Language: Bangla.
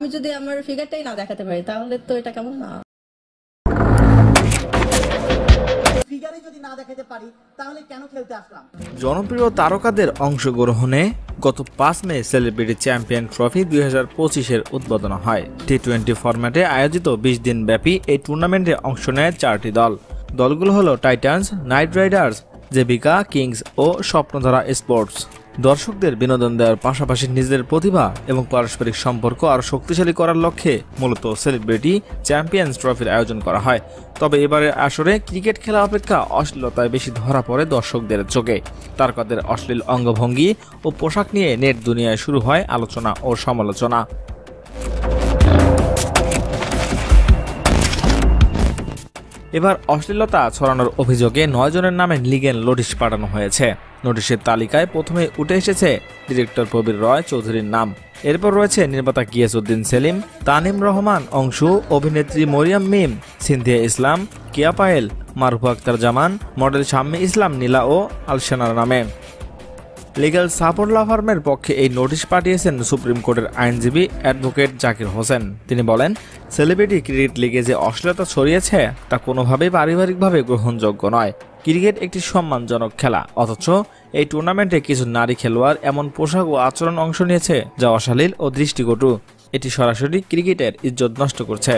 আমি যদি আমার ফিগারটাই না দেখাতে পারি তাহলে তো এটা কেমন না। ফিগারই যদি না দেখাতে পারি তাহলে কেন খেলতে আসলাম? জনপ্রিয় তারকাদের অংশগ্রহণে গত 5 মে সেলিব্রিটি চ্যাম্পিয়ন ট্রফি 2025-এর উদ্বোধন হয়। টি-20 ফরম্যাটে আয়োজিত 20 দিন ব্যাপী এই টুর্নামেন্টে অংশ নেয় 4টি দল। দলগুলো হলো টাইটান্স, নাইট রাইডার্স, জেবিকা, কিংস ও স্বপ্নধারা স্পোর্টস। দর্শকদের বিনোদন দেওয়ার পাশাপাশি নিজেদের প্রতিভা এবং পারস্পরিক সম্পর্ক আরও শক্তিশালী করার লক্ষ্যে মূলত সেলিব্রিটি চ্যাম্পিয়ন্স ট্রফির আয়োজন করা হয়। তবে এবারের আসরে ক্রিকেট খেলা অপেক্ষা অশ্লীলতায় বেশি ধরা পড়ে দর্শকদের চোখে। তারকাদের অশ্লীল অঙ্গভঙ্গি ও পোশাক নিয়ে নেট দুনিয়ায় শুরু হয় আলোচনা ও সমালোচনা। এবার অশ্লীলতা ছড়ানোর অভিযোগে 9 জনের নামে লিগ্যাল নোটিশ পাঠানো হয়েছে। নোটিশের তালিকায় প্রথমে উঠে এসেছে ডিরেক্টর প্রবীর রয় চৌধুরীর নাম। এরপর রয়েছে নির্মাতা গিয়াসউদ্দিন সেলিম, তানিম রহমান অংশু, অভিনেত্রী মরিয়ম মিম, সিনথিয়া ইসলাম, কিয়া পায়েল, মারুফ আক্তার জামান, মডেল শাম্মী ইসলাম নীলা ও আলশানার নামে। লিগ্যাল সাপোর্ট ল ফার্মের পক্ষে এই নোটিশ পাঠিয়েছেন সুপ্রিম কোর্টের আইনজীবী অ্যাডভোকেট জাকির হোসেন। তিনি বলেন, সেলিব্রিটি ক্রিকেট লিগে যে অশ্লীলতা ছড়িয়েছে তা কোনোভাবেই পারিবারিকভাবে গ্রহণযোগ্য নয়। ক্রিকেট একটি সম্মানজনক খেলা, অথচ এই টুর্নামেন্টে কিছু নারী খেলোয়াড় এমন পোশাক ও আচরণ অংশ নিয়েছে যা অশালীল ও দৃষ্টিকটু। এটি সরাসরি ক্রিকেটের ইজ্জত নষ্ট করছে।